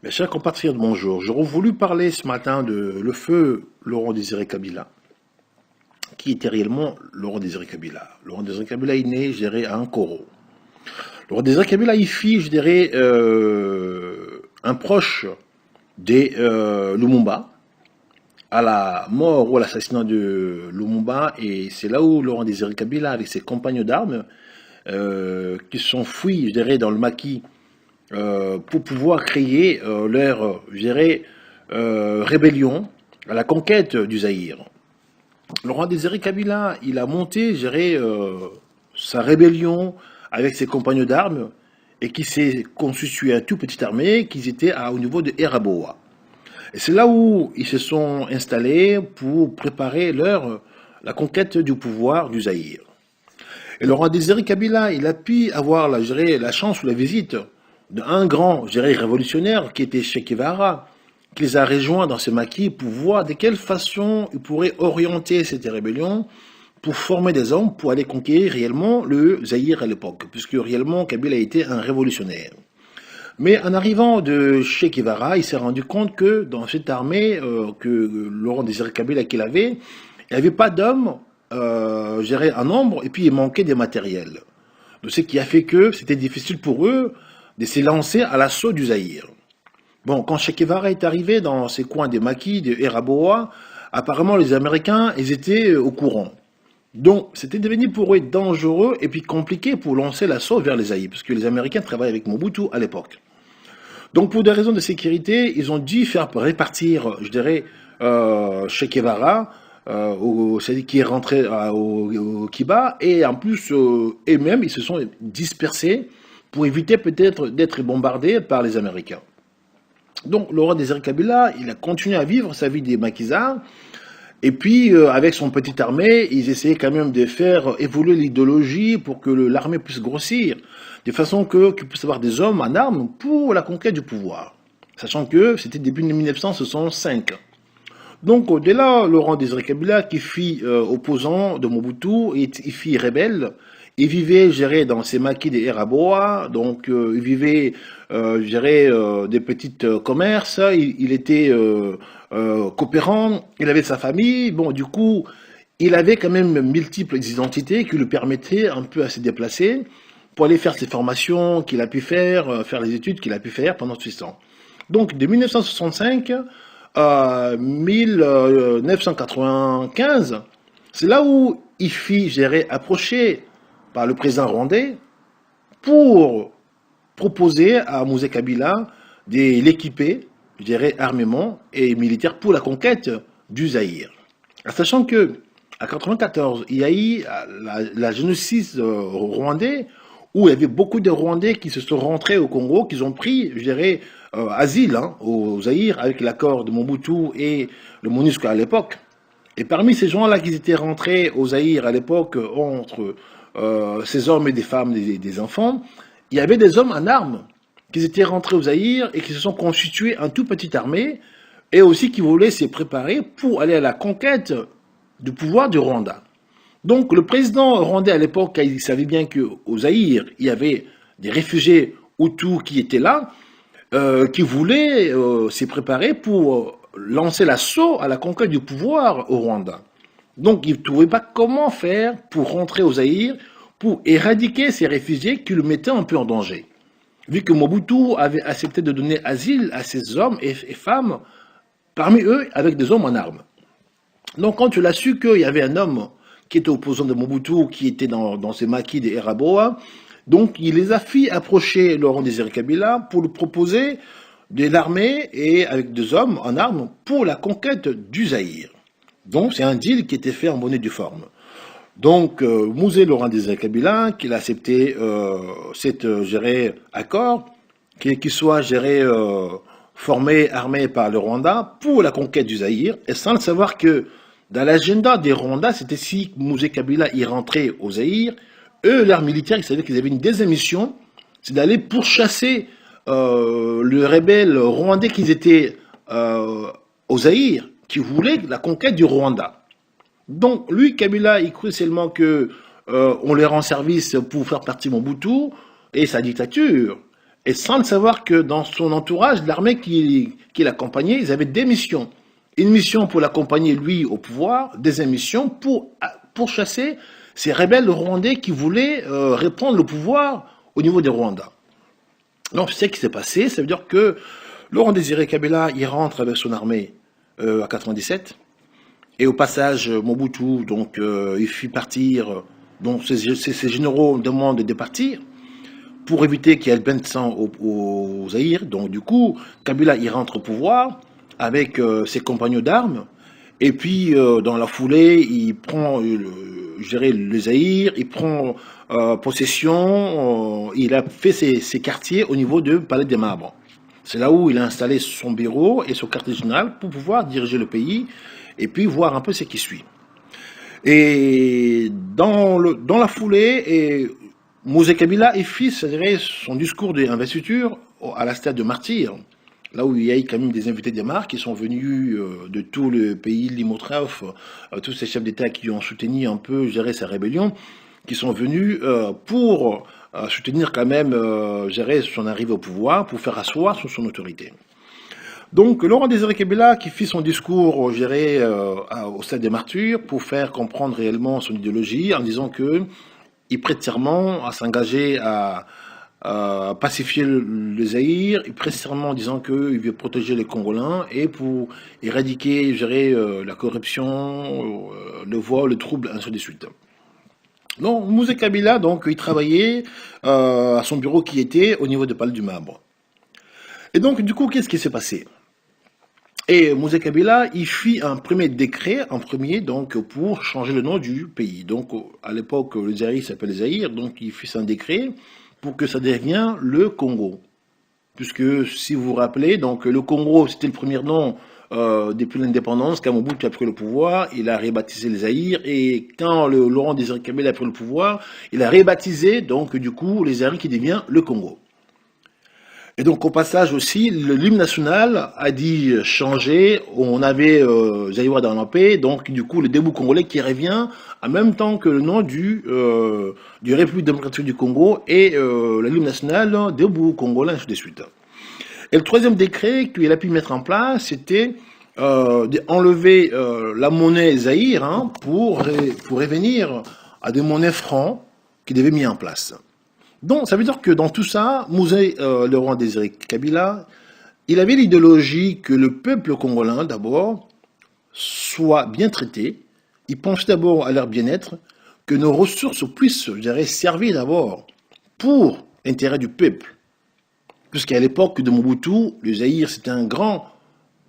Mes chers compatriotes, bonjour. J'aurais voulu parler ce matin de le feu Laurent Désiré Kabila. Qui était réellement Laurent Désiré Kabila? Laurent Désiré Kabila est né, je dirais, à Ankoro. Laurent Désiré Kabila, il fit, je dirais, un proche des Lumumba, à la mort ou à l'assassinat de Lumumba. Et c'est là où Laurent Désiré Kabila, avec ses compagnons d'armes, qui sont fuis, je dirais, dans le maquis pour pouvoir créer leur, je dirais, rébellion à la conquête du Zaïre. Laurent Désiré Kabila, il a monté, je dirais, sa rébellion avec ses compagnons d'armes et qui s'est constitué une toute petite armée qui était au niveau de Eraboa. Et c'est là où ils se sont installés pour préparer la conquête du pouvoir du Zaïre. Et Laurent Désiré Kabila, il a pu avoir la chance ou la visite d'un grand, je dirais, révolutionnaire qui était Che Guevara, qui les a rejoints dans ce maquis pour voir de quelle façon il pourrait orienter cette rébellion pour former des hommes pour aller conquérir réellement le Zaïre à l'époque, puisque réellement Kabila était un révolutionnaire. Mais en arrivant de Che Guevara, il s'est rendu compte que dans cette armée que Laurent Désiré Kabila qu'il avait, il n'y avait pas d'hommes, je dirais, en nombre, et puis il manquait des matériels. Donc, ce qui a fait que c'était difficile pour eux de se lancer à l'assaut du Zaïre. Bon, quand Che Guevara est arrivé dans ces coins des maquis de Eraboa, apparemment les Américains, ils étaient au courant. Donc, c'était devenu pour eux dangereux et puis compliqué pour lancer l'assaut vers les Zaïre, parce que les Américains travaillaient avec Mobutu à l'époque. Donc, pour des raisons de sécurité, ils ont dû faire répartir, je dirais, Che Guevara, c'est-à-dire qui est rentré au Kiba, et en plus, eux-mêmes, ils se sont dispersés pour éviter peut-être d'être bombardés par les Américains. Donc, Laurent Désiré Kabila, il a continué à vivre sa vie des maquisards, et puis, avec son petite armée, ils essayaient quand même de faire évoluer l'idéologie pour que l'armée puisse grossir, de façon qu'il puisse avoir des hommes en armes pour la conquête du pouvoir, sachant que c'était début 1965. Donc, de là, Laurent Désiré Kabila, qui fut opposant de Mobutu, il fut rebelle. Il vivait, je dirais, dans ces maquis des Eraboa, donc il vivait, je dirais, des petits commerces, il était coopérant, il avait sa famille, bon, du coup, il avait quand même multiples identités qui lui permettaient un peu à se déplacer pour aller faire ses formations qu'il a pu faire les études qu'il a pu faire pendant ce temps. Donc, de 1965 à 1995, c'est là où il fit, je dirais, approcher par le président rwandais pour proposer à Moussé Kabila de l'équiper, je dirais, armement et militaire pour la conquête du Zaïre. Sachant que à 1994, il y a eu la génocide rwandais où il y avait beaucoup de Rwandais qui se sont rentrés au Congo, qui ont pris, je dirais, asile au Zaïre avec l'accord de Mobutu et le MONUSCO à l'époque. Et parmi ces gens-là qui étaient rentrés au Zaïre à l'époque entre ces hommes et des femmes, des enfants, il y avait des hommes en armes qui étaient rentrés au Zaïre et qui se sont constitués en toute petite armée et aussi qui voulaient se préparer pour aller à la conquête du pouvoir du Rwanda. Donc le président rwandais à l'époque, il savait bien qu'au Zaïre, il y avait des réfugiés Hutus qui étaient là, qui voulaient se préparer pour lancer l'assaut à la conquête du pouvoir au Rwanda. Donc, il ne trouvait pas comment faire pour rentrer au Zaïre, pour éradiquer ces réfugiés qui le mettaient un peu en danger. Vu que Mobutu avait accepté de donner asile à ces hommes et femmes, parmi eux, avec des hommes en armes. Donc, quand il a su qu'il y avait un homme qui était opposant de Mobutu, qui était dans ces maquis des Eraboa, donc il les a fait approcher Laurent Désiré Kabila pour lui proposer de l'armée et avec des hommes en armes pour la conquête du Zaïre. Donc c'est un deal qui était fait en bonne et due forme. Donc Moussé Laurent Désiré Kabila, qu'il a accepté cet accord, qui soit formé, armé par le Rwanda pour la conquête du Zaïre, et sans le savoir que dans l'agenda des Rwandais, c'était si Moussé Kabila y rentrait au Zaïre, eux, leurs militaires, ils savaient qu'ils avaient une deuxième mission, c'est d'aller pourchasser le rebelle rwandais qu'ils étaient au Zaïre, qui voulait la conquête du Rwanda. Donc, lui, Kabila, il crut seulement que on leur rend service pour faire partie de Mobutu et sa dictature. Et sans le savoir que dans son entourage, l'armée qui l'accompagnait, ils avaient des missions. Une mission pour l'accompagner, lui, au pouvoir, deuxième mission pour chasser ces rebelles rwandais qui voulaient reprendre le pouvoir au niveau des Rwandais. Donc, c'est ce qui s'est passé. Ça veut dire que Laurent Désiré Kabila, il rentre avec son armée à 97. Et au passage, Mobutu, donc, il fit partir, donc ses généraux demandent de partir pour éviter qu'il y ait le bain de sang au Zaïre. Donc, du coup, Kabila, il rentre au pouvoir avec ses compagnons d'armes. Et puis, dans la foulée, il prend le Zaïre, il prend possession, il a fait ses quartiers au niveau du Palais des Marbres. C'est là où il a installé son bureau et son quartier général pour pouvoir diriger le pays et puis voir un peu ce qui suit. Et dans la foulée, Mosé Kabila fit son discours d'investiture à la stade de Martyr, là où il y a quand même des invités des marques qui sont venus de tout le pays limitrophe, tous ces chefs d'État qui ont soutenu un peu gérer sa rébellion, qui sont venus pour soutenir quand même gérer son arrivée au pouvoir, pour faire asseoir sur son autorité. Donc Laurent Désiré Kabila qui fit son discours géré au stade des martyrs pour faire comprendre réellement son idéologie en disant que il prête serment à s'engager à pacifier le Zaïre, il prête serment en disant qu'il veut protéger les Congolais et pour éradiquer, gérer la corruption, le vol, le trouble, ainsi de suite. Donc Mosé Kabila, donc, il travaillait à son bureau qui était au niveau de Palais du Marbre. Et donc, du coup, qu'est-ce qui s'est passé? Et Mosé Kabila, il fit un premier décret, donc, pour changer le nom du pays. Donc, à l'époque, le Zaïre s'appelle Zaïre, donc il fit un décret pour que ça devienne le Congo. Puisque, si vous vous rappelez, donc, le Congo, c'était le premier nom depuis l'indépendance, quand Mobutu a pris le pouvoir, il a rebaptisé le Zaïre, et quand Laurent Désiré Kabila a pris le pouvoir, il a rebaptisé, donc, du coup, le Zaïre qui devient le Congo. Et donc, au passage aussi, l'hymne national a dit changer. On avait Zaïwa dans la paix, donc du coup, le debout congolais qui revient en même temps que le nom du République démocratique du Congo et l'hymne national debout congolais, ainsi de suite. Et le troisième décret qu'il a pu mettre en place, c'était d'enlever la monnaie Zaïre pour revenir à des monnaies francs qui devaient être mis en place. Donc, ça veut dire que dans tout ça, Mosé Laurent Désiré Kabila, il avait l'idéologie que le peuple congolais, d'abord, soit bien traité. Il pensait d'abord à leur bien-être, que nos ressources puissent, je dirais, servir d'abord pour l'intérêt du peuple. Puisqu'à l'époque de Mobutu, le Zaïre, c'était un grand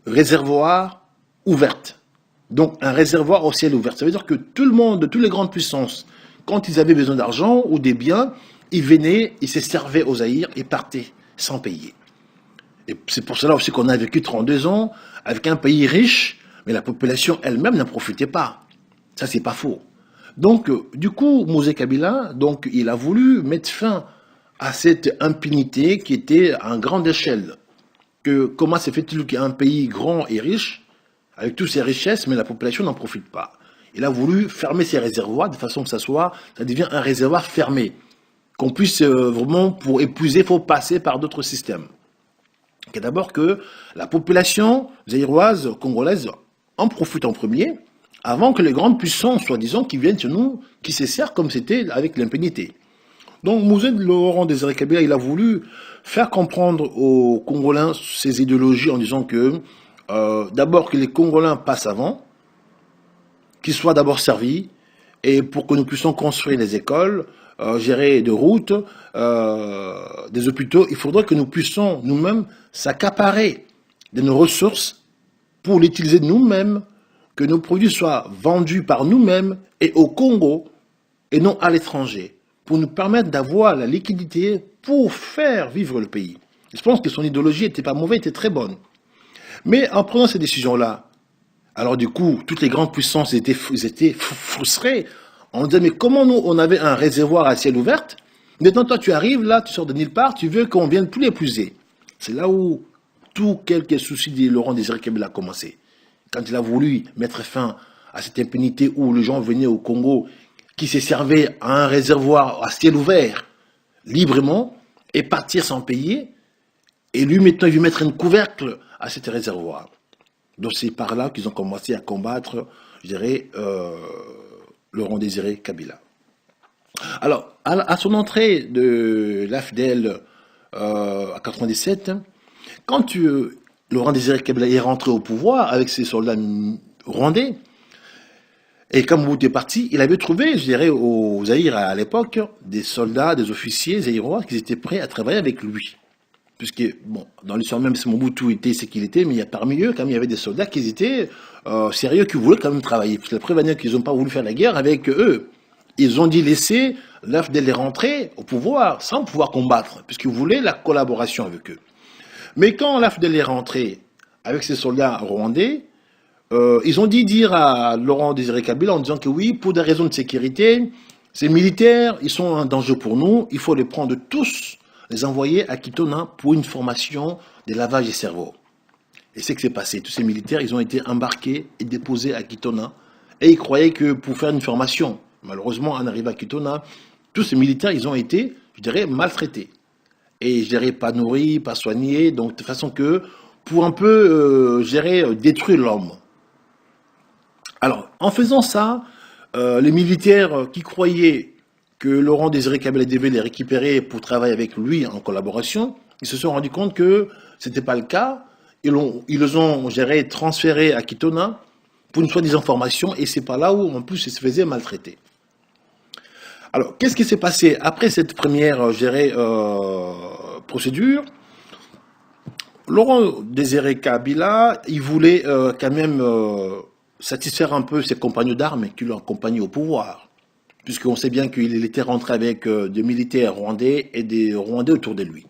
réservoir ouvert. Donc, un réservoir au ciel ouvert. Ça veut dire que tout le monde, toutes les grandes puissances, quand ils avaient besoin d'argent ou des biens, ils venaient, ils se servaient aux Zaïre et partaient sans payer. Et c'est pour cela aussi qu'on a vécu 32 ans avec un pays riche, mais la population elle-même n'en profitait pas. Ça, c'est pas faux. Donc, du coup, Mosé Kabila, donc, il a voulu mettre fin à cette impunité qui était à grande échelle. Que comment se fait-il qu'un pays grand et riche, avec toutes ses richesses, mais la population n'en profite pas? Il a voulu fermer ses réservoirs de façon que ça devient un réservoir fermé. Qu'on puisse vraiment, pour épuiser, il faut passer par d'autres systèmes. D'abord que la population zaïroise, congolaise, en profite en premier, avant que les grandes puissances, soi-disant, qui viennent chez nous, qui se servent comme c'était avec l'impunité. Donc, Mosé Laurent Désiré Kabila, il a voulu faire comprendre aux Congolais ses idéologies en disant que, d'abord, que les Congolais passent avant, qu'ils soient d'abord servis, et pour que nous puissions construire les écoles, gérer des routes, des hôpitaux, il faudrait que nous puissions nous-mêmes s'accaparer de nos ressources pour l'utiliser nous-mêmes, que nos produits soient vendus par nous-mêmes et au Congo et non à l'étranger, pour nous permettre d'avoir la liquidité pour faire vivre le pays. Je pense que son idéologie n'était pas mauvaise, était très bonne. Mais en prenant ces décisions-là, alors du coup, toutes les grandes puissances étaient frustrées. On disait, mais comment nous, on avait un réservoir à ciel ouvert, maintenant toi tu arrives là, tu sors de nulle part, tu veux qu'on vienne plus l'épuiser. C'est là où tout quelques soucis de Laurent Désiré Kabila a commencé. Quand il a voulu mettre fin à cette impunité où les gens venaient au Congo, qui se servaient à un réservoir à ciel ouvert, librement, et partir sans payer, et lui maintenant il veut mettre un couvercle à cet réservoir. Donc c'est par là qu'ils ont commencé à combattre, je dirais, Laurent Désiré Kabila. Alors, à son entrée de l'AFDEL à 97, quand Laurent Désiré Kabila est rentré au pouvoir avec ses soldats rwandais, et quand Mobutu est parti, il avait trouvé, je dirais, au Zaïre à l'époque, des soldats, des officiers zaïrois qui étaient prêts à travailler avec lui. Puisque, bon, dans l'histoire même, Mobutu était ce qu'il était, mais il y a parmi eux, quand même, il y avait des soldats qui étaient sérieux, qui voulaient quand même travailler. Parce que la preuve est qu'ils n'ont pas voulu faire la guerre avec eux. Ils ont dit laisser l'AFDEL rentrer au pouvoir sans pouvoir combattre, puisqu'ils voulaient la collaboration avec eux. Mais quand l'AFDEL est rentré avec ses soldats rwandais, ils ont dit dire à Laurent Désiré Kabila en disant que oui, pour des raisons de sécurité, ces militaires, ils sont un danger pour nous, il faut les prendre tous, les envoyer à Kitona pour une formation de lavage des cerveaux. Et c'est ce qui s'est passé. Tous ces militaires, ils ont été embarqués et déposés à Kitona. Et ils croyaient que pour faire une formation, malheureusement, en arrivant à Kitona, tous ces militaires, ils ont été, je dirais, maltraités. Et je dirais pas nourris, pas soignés, donc de façon que, pour un peu, je dirais, détruire l'homme. Alors, en faisant ça, les militaires qui croyaient que Laurent Désiré Kabila devait les récupérer pour travailler avec lui en collaboration, ils se sont rendus compte que ce n'était pas le cas. Ils les ont, je dirais, transférés à Kitona pour une soi-disant formation, et c'est pas là où, en plus, ils se faisaient maltraiter. Alors, qu'est-ce qui s'est passé après cette première, je dirais, procédure? Laurent Désiré Kabila, il voulait quand même satisfaire un peu ses compagnons d'armes qui l'ont accompagné au pouvoir, puisqu'on sait bien qu'il était rentré avec des militaires rwandais et des Rwandais autour de lui.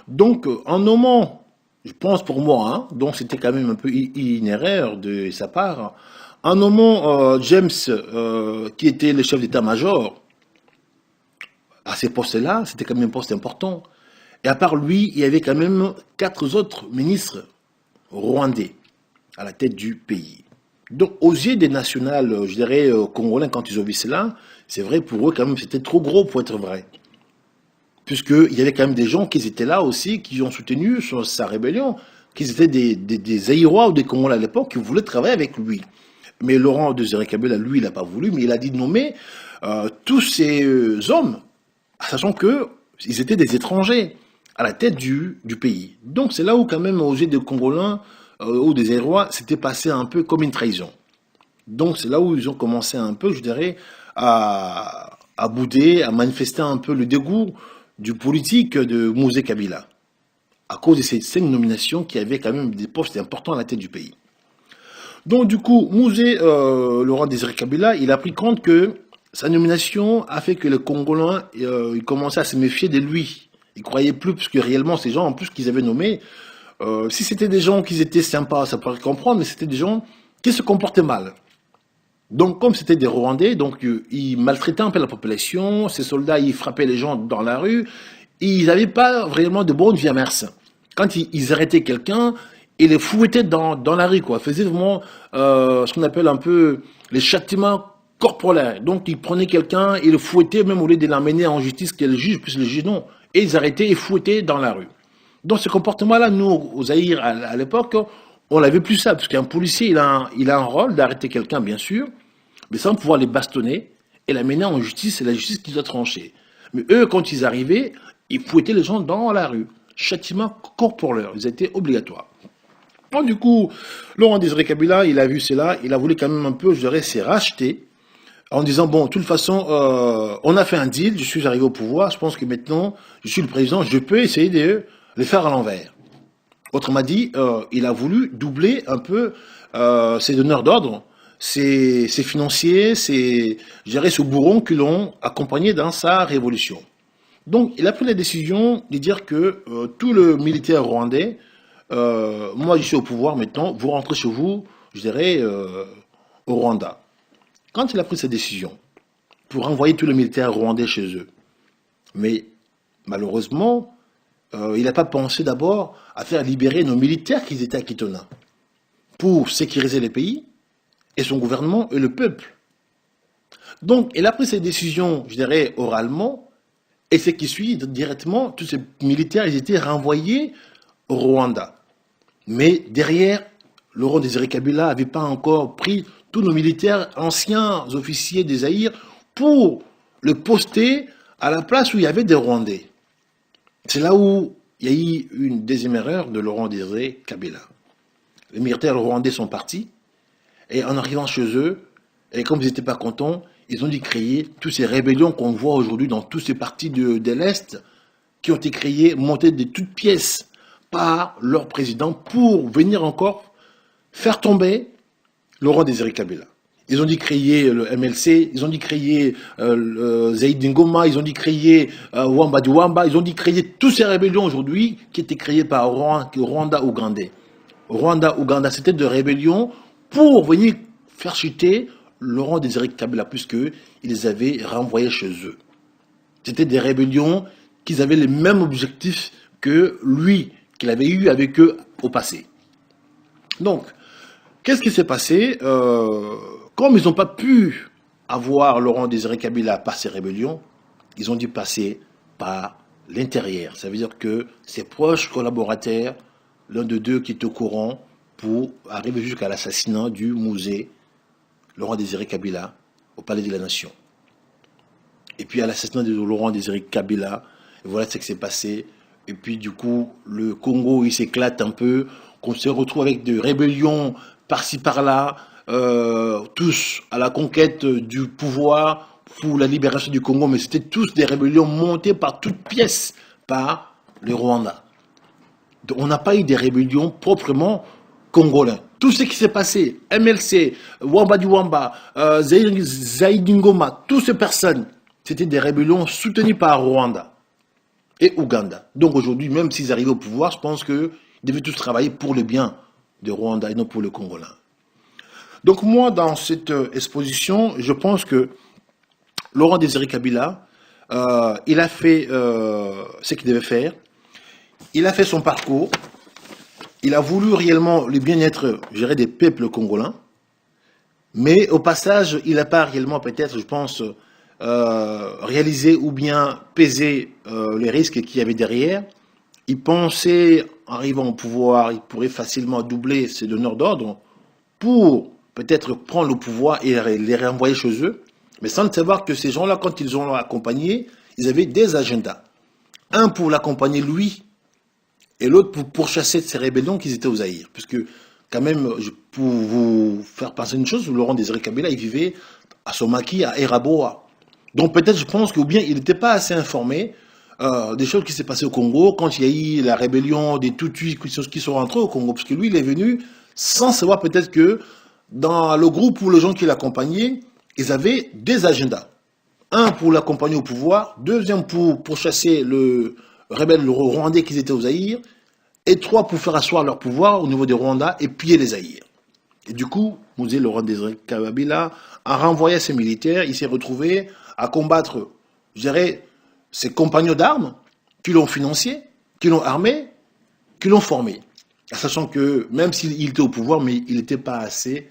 Donc, en nommant, je pense pour moi, hein, donc c'était quand même un peu une erreur de sa part, en nommant James, qui était le chef d'état-major, à ces postes-là, c'était quand même un poste important. Et à part lui, il y avait quand même 4 autres ministres rwandais à la tête du pays. Donc, aux yeux des nationales, je dirais, congolais, quand ils ont vu cela, c'est vrai, pour eux, quand même, c'était trop gros pour être vrai. Puisqu'il y avait quand même des gens qui étaient là aussi, qui ont soutenu sa rébellion, qui étaient des Zaïrois ou des Congolais à l'époque, qui voulaient travailler avec lui. Mais Laurent Désiré Kabila, lui, il n'a pas voulu, mais il a dit nommer tous ces hommes, sachant qu'ils étaient des étrangers à la tête du pays. Donc c'est là où quand même aux yeux des Congolais ou des Zaïrois, c'était passé un peu comme une trahison. Donc c'est là où ils ont commencé un peu, je dirais, à bouder, à manifester un peu le dégoût du politique de Mouzé Kabila, à cause de ces 5 nominations qui avaient quand même des postes importants à la tête du pays. Donc du coup, Mouzé, Laurent Désiré Kabila, il a pris compte que sa nomination a fait que les Congolais ils commençaient à se méfier de lui. Ils ne croyaient plus, parce que réellement, ces gens, en plus qu'ils avaient nommés, si c'était des gens qui étaient sympas, ça pourrait comprendre, mais c'était des gens qui se comportaient mal. Donc, comme c'était des Rwandais, donc ils maltraitaient un peu la population, ces soldats, ils frappaient les gens dans la rue, ils n'avaient pas vraiment de bonnes vie mœurs. Quand ils arrêtaient quelqu'un, ils les fouettaient dans la rue, quoi. Ils faisaient vraiment ce qu'on appelle un peu les châtiments corporels. Donc, ils prenaient quelqu'un, ils le fouettaient, même au lieu de l'emmener en justice, que le juge puisse le juger, non. Et ils arrêtaient et fouettaient dans la rue. Donc, ce comportement-là, nous, aux Zaïre, à l'époque, on l'avait plus ça, parce qu'un policier, il a un rôle d'arrêter quelqu'un, bien sûr, mais sans pouvoir les bastonner et l'amener en justice, c'est la justice qui doit trancher. Mais eux, quand ils arrivaient, ils fouettaient les gens dans la rue. Châtiment corporel, ils étaient obligatoires. Donc, du coup, Laurent Désiré Kabila, il a vu cela, il a voulu quand même un peu, je dirais, se racheter, en disant, bon, de toute façon, on a fait un deal, je suis arrivé au pouvoir, je pense que maintenant, je suis le président, je peux essayer de les faire à l'envers. Autrement dit, il a voulu doubler un peu ses donneurs d'ordre, ses financiers, je dirais, ce bourron qui l'ont accompagné dans sa révolution. Donc, il a pris la décision de dire que tout le militaire rwandais, moi je suis au pouvoir maintenant, vous rentrez chez vous, je dirais, au Rwanda. Quand il a pris cette décision pour envoyer tous les militaires rwandais chez eux, mais malheureusement, il n'a pas pensé d'abord à faire libérer nos militaires qui étaient à Kitona pour sécuriser les pays et son gouvernement et le peuple. Donc, il a pris cette décision, je dirais, oralement, Et ce qui suit, directement, tous ces militaires, ils étaient renvoyés au Rwanda. Mais derrière, Laurent Désiré Kabila n'avait pas encore pris tous nos militaires, anciens officiers des Zaïre, pour le poster à la place où il y avait des Rwandais. C'est là où il y a eu une deuxième erreur de Laurent Désiré Kabila. Les militaires rwandais sont partis, et en arrivant chez eux, et comme ils n'étaient pas contents, ils ont dû créer toutes ces rébellions qu'on voit aujourd'hui dans tous ces partis de l'Est, qui ont été créées, montées de toutes pièces par leur président pour venir encore faire tomber Laurent Désiré Kabila. Ils ont dû créer le MLC, ils ont dû créer Zaïd Ngoma, ils ont dû créer Wamba du Wamba, ils ont dû créer toutes ces rébellions aujourd'hui qui étaient créées par Rwanda-Ougandais. Rwanda-Ouganda, c'était des rébellions pour venir faire chuter Laurent Désiré Kabila, puisqu'ils les avaient renvoyés chez eux. C'était des rébellions qui avaient les mêmes objectifs que lui, qu'il avait eu avec eux au passé. Donc, qu'est-ce qui s'est passé? Comme ils n'ont pas pu avoir Laurent Désiré Kabila par ces rébellions, ils ont dû passer par l'intérieur. Ça veut dire que ses proches collaborateurs, l'un de deux qui est au courant, pour arriver jusqu'à l'assassinat du musée Laurent Désiré Kabila au Palais de la Nation. Et puis à l'assassinat de Laurent Désiré Kabila, voilà ce qui s'est passé. Et puis du coup, le Congo, il s'éclate un peu, qu'on se retrouve avec des rébellions par-ci par-là, tous à la conquête du pouvoir pour la libération du Congo, mais c'était tous des rébellions montées par toutes pièces par le Rwanda. Donc, on n'a pas eu des rébellions proprement congolais. Tout ce qui s'est passé, MLC, Wamba du Wamba, Zaïd Ngoma, toutes ces personnes, c'était des rébellions soutenues par Rwanda et Ouganda. Donc aujourd'hui, même s'ils arrivaient au pouvoir, je pense qu'ils devaient tous travailler pour le bien de Rwanda et non pour le Congolais. Donc moi, dans cette exposition, je pense que Laurent Désiré Kabila, il a fait ce qu'il devait faire. Il a fait son parcours. Il a voulu réellement le bien-être, je dirais, des peuples congolais. Mais au passage, il n'a pas réellement, peut-être, je pense, réalisé ou bien pesé les risques qu'il y avait derrière. Il pensait, arrivant au pouvoir, il pourrait facilement doubler ses donneurs d'ordre pour peut-être prendre le pouvoir et les renvoyer chez eux. Mais sans le savoir que ces gens-là, quand ils ont accompagné, ils avaient des agendas. Un pour l'accompagner lui, et l'autre pour pourchasser ces rébellions qui étaient aux Zaïre. Puisque, quand même, pour vous faire passer une chose, Laurent Désiré Kabila, il vivait à Somaki, à Eraboa. Donc peut-être, je pense que, ou bien, il n'était pas assez informé des choses qui s'est passées au Congo, quand il y a eu la rébellion des Tutsis qui sont rentrés au Congo. Parce que lui, il est venu sans savoir peut-être que dans le groupe ou les gens qui l'accompagnaient, ils avaient des agendas. Un pour l'accompagner au pouvoir, deuxième pour chasser le rebelle rwandais qui étaient aux Zaïre, et trois pour faire asseoir leur pouvoir au niveau des Rwandais et piller les Zaïre. Et du coup, Mouzé Laurent Désiré Kabila a renvoyé ses militaires, il s'est retrouvé à combattre, je dirais, ses compagnons d'armes qui l'ont financé, qui l'ont armé, qui l'ont formé. Sachant que même s'il était au pouvoir, mais il n'était pas assez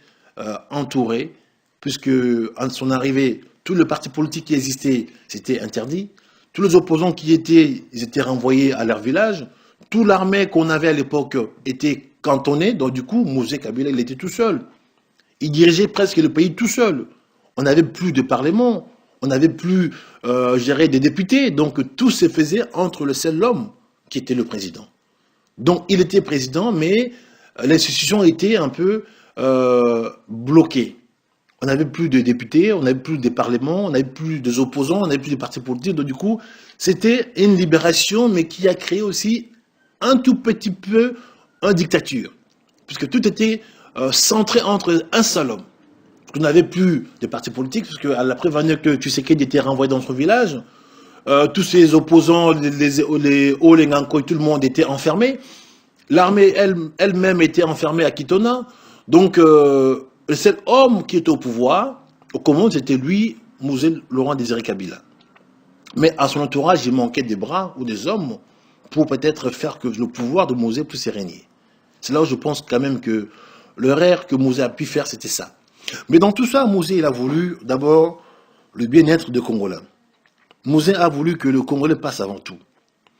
entouré, puisque en son arrivée, tous les partis politiques qui existaient, c'était interdit. Tous les opposants qui étaient, ils étaient renvoyés à leur village. Toute l'armée qu'on avait à l'époque était cantonnée. Donc du coup, Mouzé Kabila, il était tout seul. Il dirigeait presque le pays tout seul. On n'avait plus de parlement, on n'avait plus, je dirais, des députés. Donc tout se faisait entre le seul homme qui était le président. Donc il était président, mais l'institution était un peu bloquée. On n'avait plus de députés, on n'avait plus de parlements, on n'avait plus des opposants, on n'avait plus de partis politiques. Donc du coup, c'était une libération, mais qui a créé aussi un tout petit peu une dictature. Puisque tout était centré entre un seul homme. On n'avait plus de partis politiques, parce qu'à la prévenir que Tshisekedi était renvoyé dans son village, tous ses opposants, les Olenganko, tout le monde était enfermé. L'armée elle-même était enfermée à Kitona. Donc, le seul homme qui était au pouvoir, au commandes, c'était lui, Mouzé Laurent Désiré Kabila. Mais à son entourage, il manquait des bras ou des hommes pour peut-être faire que le pouvoir de Mouzé puisse régner. C'est là où je pense quand même que l'erreur que Mouzé a pu faire, c'était ça. Mais dans tout ça, Mouzé, il a voulu d'abord le bien-être des Congolais. Mouzin a voulu que le Congolais passe avant tout.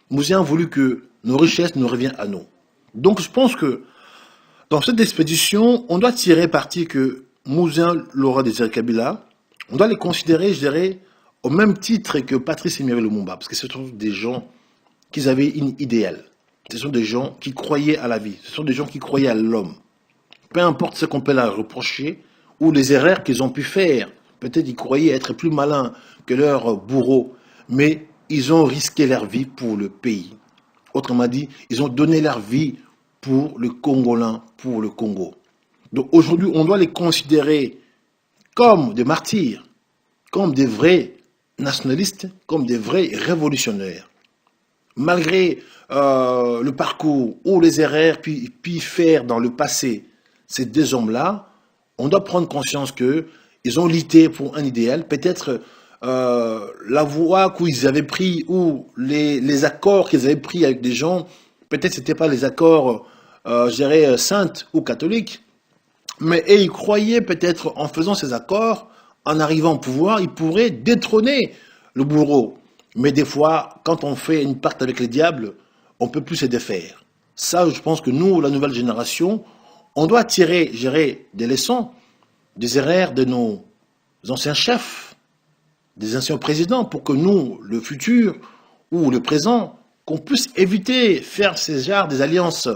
Mouzin a voulu que nos richesses nous reviennent à nous. Donc je pense que dans cette expédition, on doit tirer parti que Mouzin, Laurent Désiré Kabila, on doit les considérer, je dirais, au même titre que Patrice Emery Lumumba, parce que ce sont des gens qui avaient une idéal. Ce sont des gens qui croyaient à la vie, ce sont des gens qui croyaient à l'homme. Peu importe ce qu'on peut leur reprocher, ou les erreurs qu'ils ont pu faire. Peut-être ils croyaient être plus malins que leurs bourreaux, mais ils ont risqué leur vie pour le pays. Autrement dit, ils ont donné leur vie pour le Congolais, pour le Congo. Donc aujourd'hui, on doit les considérer comme des martyrs, comme des vrais nationalistes, comme des vrais révolutionnaires. Malgré le parcours ou les erreurs puis faire dans le passé, ces deux hommes-là, on doit prendre conscience qu'ils ont lutté pour un idéal. Peut-être la voie qu'ils avaient pris ou les accords qu'ils avaient pris avec des gens, peut-être ce n'étaient pas les accords, je dirais, saintes ou catholiques, mais ils croyaient peut-être en faisant ces accords, en arrivant au pouvoir, ils pourraient détrôner le bourreau. Mais des fois, quand on fait une pacte avec le diable, on ne peut plus se défaire. Ça, je pense que nous, la nouvelle génération, on doit tirer, je dirais, des leçons, des erreurs de nos anciens chefs, des anciens présidents, pour que nous, le futur ou le présent, qu'on puisse éviter faire ces genres des alliances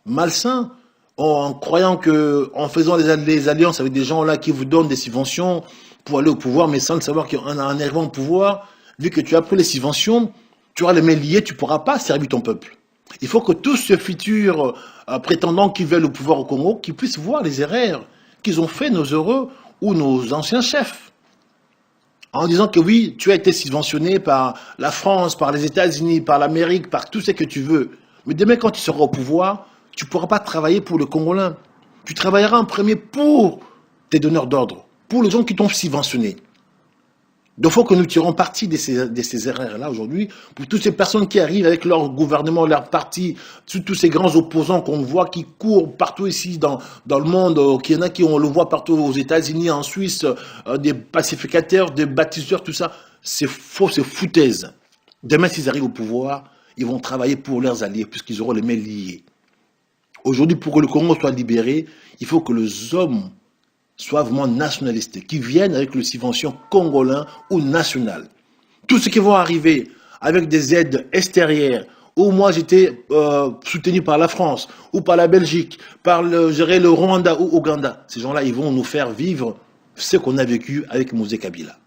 malsaines, en croyant que, en faisant des alliances avec des gens là qui vous donnent des subventions pour aller au pouvoir, mais sans le savoir qu'en arrivant au pouvoir, vu que tu as pris les subventions, tu auras les mains liées, tu ne pourras pas servir ton peuple. Il faut que tous ces futurs prétendants qui veulent le pouvoir au Congo, qu'ils puissent voir les erreurs qu'ils ont fait nos heureux ou nos anciens chefs. En disant que oui, tu as été subventionné par la France, par les États-Unis, par l'Amérique, par tout ce que tu veux. Mais demain, quand tu seras au pouvoir, tu ne pourras pas travailler pour le Congolais. Tu travailleras en premier pour tes donneurs d'ordre, pour les gens qui t'ont subventionné. Donc il faut que nous tirons parti de ces erreurs-là aujourd'hui, pour toutes ces personnes qui arrivent avec leur gouvernement, leur parti, tous ces grands opposants qu'on voit qui courent partout ici dans le monde, qu'il y en a qui on le voit partout aux États-Unis, en Suisse, des pacificateurs, des bâtisseurs, tout ça. C'est faux, c'est foutaise. Demain, s'ils arrivent au pouvoir, ils vont travailler pour leurs alliés, puisqu'ils auront les mains liées. Aujourd'hui, pour que le Congo soit libéré, il faut que les hommes soient vraiment nationalistes, qui viennent avec le subvention congolais ou national. Tout ce qui va arriver avec des aides extérieures, où moi j'étais soutenu par la France, ou par la Belgique, par le Rwanda ou Ouganda, ces gens-là, ils vont nous faire vivre ce qu'on a vécu avec Mosé Kabila.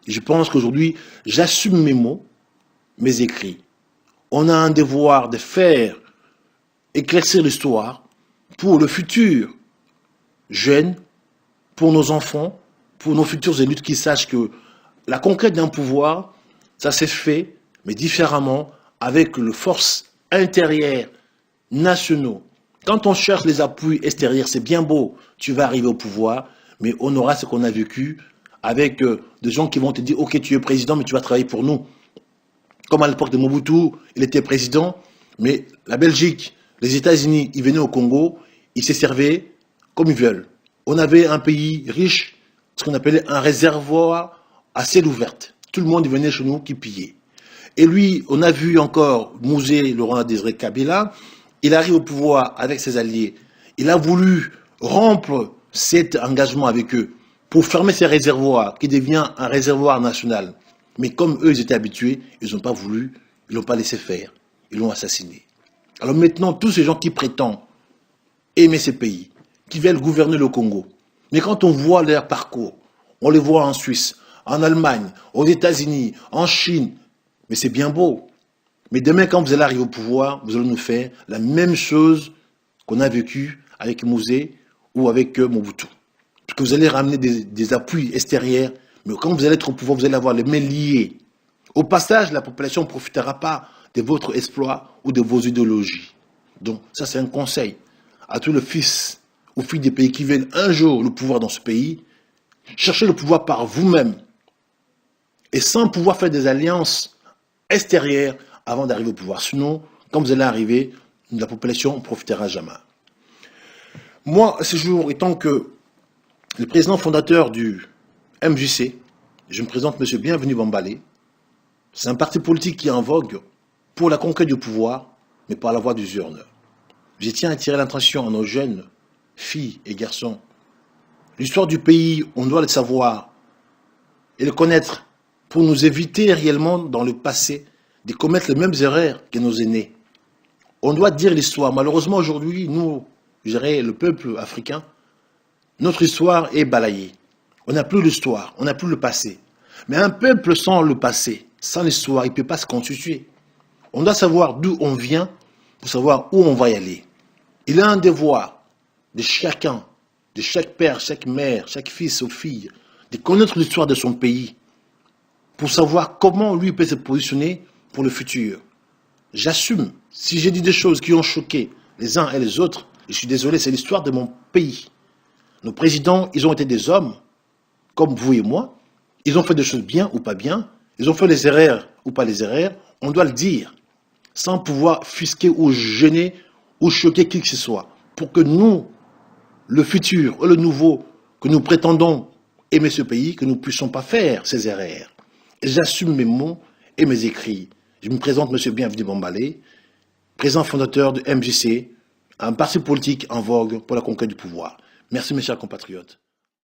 Et je pense qu'aujourd'hui, j'assume mes mots, mes écrits. On a un devoir de faire éclaircir l'histoire pour le futur jeune, pour nos enfants, pour nos futurs élus qui sachent que la conquête d'un pouvoir, ça s'est fait, mais différemment, avec les forces intérieures, nationaux. Quand on cherche les appuis extérieurs, c'est bien beau, tu vas arriver au pouvoir, mais on aura ce qu'on a vécu avec des gens qui vont te dire, ok, tu es président, mais tu vas travailler pour nous. Comme à l'époque de Mobutu, il était président, mais la Belgique, les États-Unis, ils venaient au Congo, ils se servaient comme ils veulent. On avait un pays riche, ce qu'on appelait un réservoir à ciel ouvert. Tout le monde venait chez nous qui pillait. Et lui, on a vu encore Mouzé, Laurent Désiré Kabila, il arrive au pouvoir avec ses alliés. Il a voulu rompre cet engagement avec eux pour fermer ces réservoirs qui devient un réservoir national. Mais comme eux, ils étaient habitués, ils n'ont pas voulu, ils l'ont pas laissé faire. Ils l'ont assassiné. Alors maintenant, tous ces gens qui prétendent aimer ces pays, qui veulent gouverner le Congo. Mais quand on voit leur parcours, on les voit en Suisse, en Allemagne, aux États-Unis, en Chine, mais c'est bien beau. Mais demain, quand vous allez arriver au pouvoir, vous allez nous faire la même chose qu'on a vécu avec Mouzé ou avec Mobutu. Parce que vous allez ramener des appuis extérieurs, mais quand vous allez être au pouvoir, vous allez avoir les mains liées. Au passage, la population ne profitera pas de votre exploit ou de vos idéologies. Donc ça, c'est un conseil à tous les fils ou filles des pays qui veulent un jour le pouvoir dans ce pays. Cherchez le pouvoir par vous-même et sans pouvoir faire des alliances extérieures avant d'arriver au pouvoir. Sinon, quand vous allez arriver, la population ne profitera jamais. Moi, ce jour, étant que le président fondateur du MJC, je me présente M. Bienvenu Bambalé, C'est un parti politique qui est en vogue pour la conquête du pouvoir, mais par la voie des urnes. Je tiens à attirer l'attention à nos jeunes, filles et garçons. L'histoire du pays, on doit le savoir et le connaître pour nous éviter réellement dans le passé de commettre les mêmes erreurs que nos aînés. On doit dire l'histoire. Malheureusement, aujourd'hui, nous, je dirais, le peuple africain, notre histoire est balayée. On n'a plus l'histoire, on n'a plus le passé. Mais un peuple sans le passé, sans l'histoire, il ne peut pas se constituer. On doit savoir d'où on vient pour savoir où on va y aller. Il est un devoir de chacun, de chaque père, chaque mère, chaque fils ou fille, de connaître l'histoire de son pays pour savoir comment lui peut se positionner pour le futur. J'assume, si j'ai dit des choses qui ont choqué les uns et les autres, je suis désolé, c'est l'histoire de mon pays. Nos présidents, ils ont été des hommes, comme vous et moi. Ils ont fait des choses bien ou pas bien. Ils ont fait les erreurs ou pas les erreurs. On doit le dire, sans pouvoir fusquer ou gêner ou choquer qui que ce soit. Pour que nous, le futur et le nouveau, que nous prétendons aimer ce pays, que nous ne puissions pas faire ces erreurs. Et j'assume mes mots et mes écrits. Je me présente, M. Bienvenu Bambalé, président fondateur de MJC, un parti politique en vogue pour la conquête du pouvoir. Merci mes chers compatriotes.